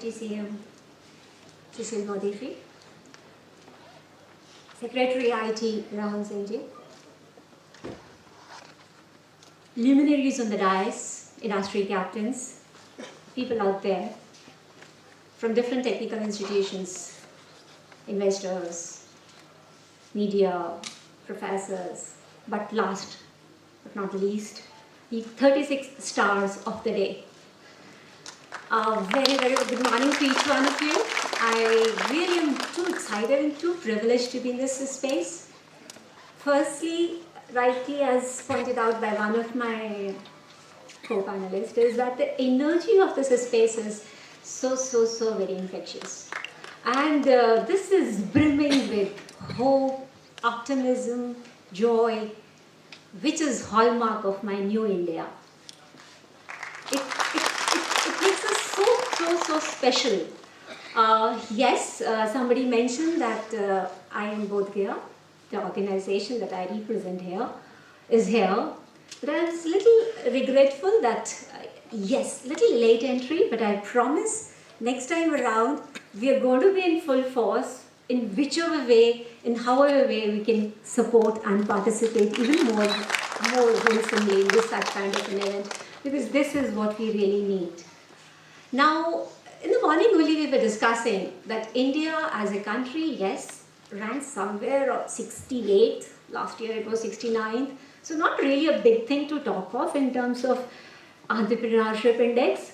Deputy CM Sushil Modi, Secretary IT Rahul Singh, luminaries on the dais, industry captains, people out there from different technical institutions, investors, media, professors, but last but not least, the 36 stars of the day. Very, very good morning to each one of you. I really am too excited and too privileged to be in this space. Firstly, rightly as pointed out by one of my co-panelists, is that the energy of this space is so very infectious. And this is brimming with hope, optimism, joy, which is hallmark of my new India. It makes us so special. Yes, somebody mentioned that I am Bodh Gaya, the organization that I represent here, is here. But I was a little regretful that, yes, little late entry, but I promise next time around, we are going to be in full force in whichever way, in however way we can support and participate even more wholesomely in this such kind of an event, because this is what we really need. Now, in the morning only we were discussing that India as a country, yes, ranks somewhere 68th, last year it was 69th, so not really a big thing to talk of in terms of Entrepreneurship Index,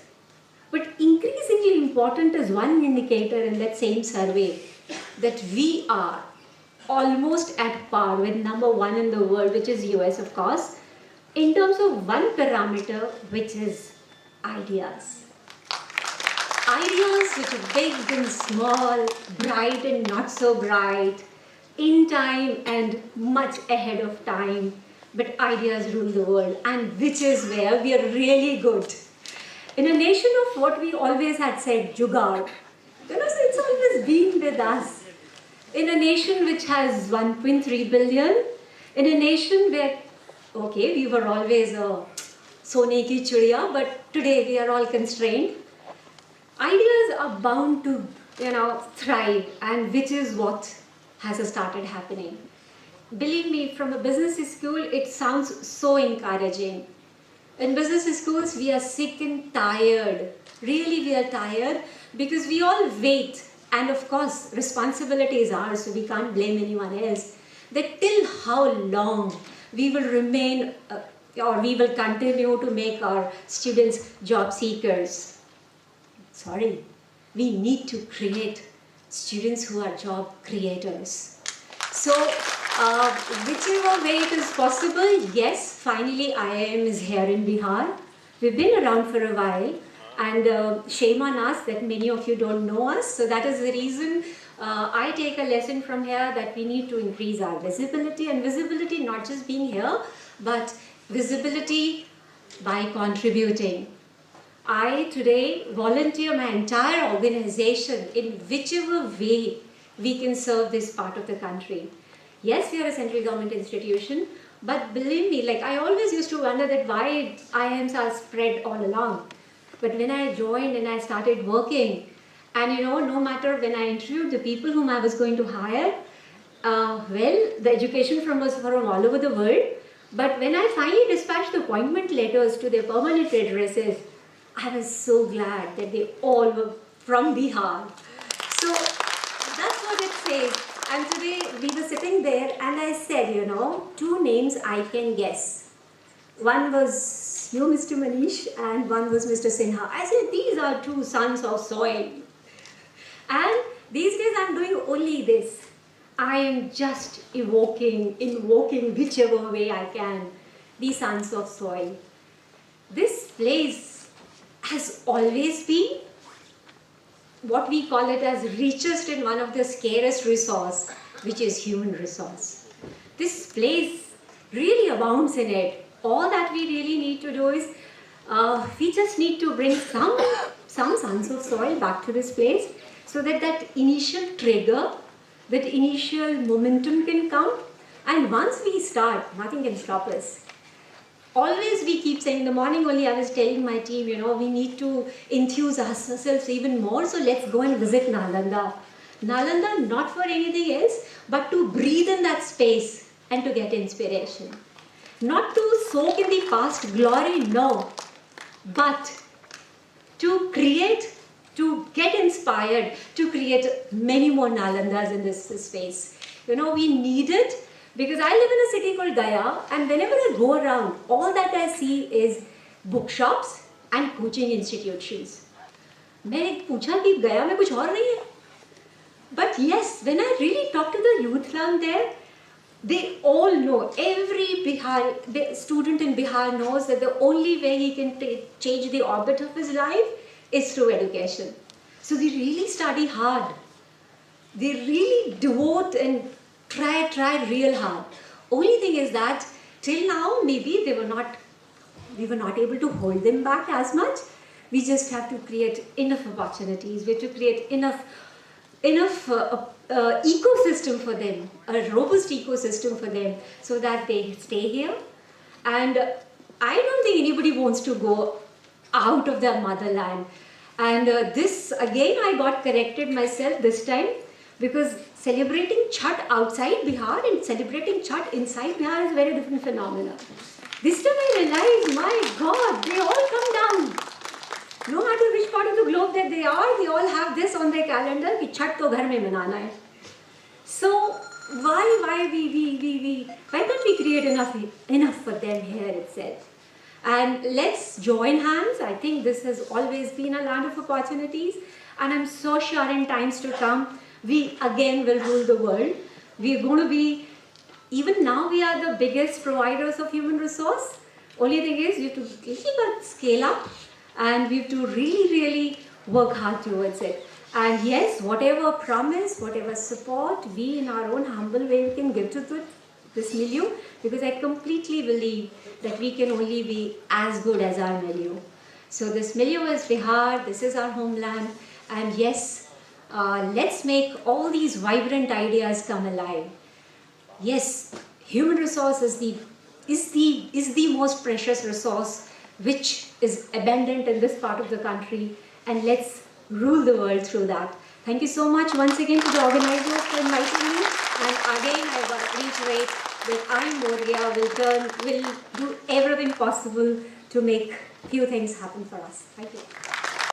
but increasingly important is one indicator in that same survey that we are almost at par with number one in the world, which is US of course, in terms of one parameter, which is ideas. Ideas which are big and small, bright and not so bright, in time and much ahead of time, but ideas rule the world, and which is where we are really good. In a nation of what we always had said, jugaad, it's always been with us. In a nation which has 1.3 billion, in a nation where, okay, we were always a sone ki chidiya, but today we are all constrained. Ideas are bound to, thrive, and which is what has started happening. Believe me, from a business school, it sounds so encouraging. In business schools, we are sick and tired. Really, we are tired because we all wait. And of course, responsibility is ours, so we can't blame anyone else. That till how long we will remain or we will continue to make our students job seekers. Sorry, we need to create students who are job creators. So, whichever way it is possible, yes, finally IIM is here in Bihar. We've been around for a while, and shame on us that many of you don't know us. So that is the reason I take a lesson from here that we need to increase our visibility, and visibility not just being here, but visibility by contributing. I today volunteer my entire organization in whichever way we can serve this part of the country. Yes, we are a central government institution, but believe me, I always used to wonder that why IIMs are spread all along. But when I joined and I started working, and no matter when I interviewed the people whom I was going to hire, the education was from all over the world. But when I finally dispatched the appointment letters to their permanent addresses, I was so glad that they all were from Bihar. So that's what it says. And today we were sitting there and I said, two names I can guess. One was you, Mr. Manish, and one was Mr. Sinha. I said, these are two sons of soil. And these days I'm doing only this. I am just invoking whichever way I can, the sons of soil. This place has always been what we call it as richest in one of the scarcest resource, which is human resource. This place really abounds in it. All that we really need to do is, we just need to bring some sons of soil back to this place so that that initial trigger, that initial momentum can come. And once we start, nothing can stop us. Always we keep saying, in the morning only I was telling my team, we need to enthuse ourselves even more, so let's go and visit Nalanda. Nalanda not for anything else, but to breathe in that space and to get inspiration. Not to soak in the past glory, no, but to create, to get inspired, to create many more Nalandas in this space. We need it. Because I live in a city called Gaya, and whenever I go around, all that I see is bookshops and coaching institutions. मैंने पूछा कि गया में कुछ और नहीं है. But yes, when I really talk to the youth around there, they all know, every student in Bihar knows that the only way he can change the orbit of his life is through education. So they really study hard. They really devote and try real hard. Only thing is that till now maybe we were not able to hold them back as much. We just have to create enough opportunities. We have to create enough ecosystem for them, a robust ecosystem for them, so that they stay here. And I don't think anybody wants to go out of their motherland. And this again I got corrected myself this time, because celebrating Chhat outside Bihar and celebrating Chhat inside Bihar is a very different phenomenon. This time I realized, my God, they all come down. No matter which part of the globe that they all have this on their calendar कि Chhat तो घर में मनाना है. So why can't we create enough for them here itself? And let's join hands. I think this has always been a land of opportunities, and I'm so sure in times to come we again will rule the world. We're going to be, even now we are the biggest providers of human resource. Only thing is you have to scale up, and we have to really work hard towards it. And yes, whatever promise, whatever support we in our own humble way we can give to this milieu, because I completely believe that we can only be as good as our milieu. So this milieu is Bihar, this is our homeland, and yes, let's make all these vibrant ideas come alive. Yes, human resource is the most precious resource which is abundant in this part of the country, and let's rule the world through that. Thank you so much once again to the organizers for inviting me, and again I reiterate that I, Moria, will do everything possible to make few things happen for us. Thank you.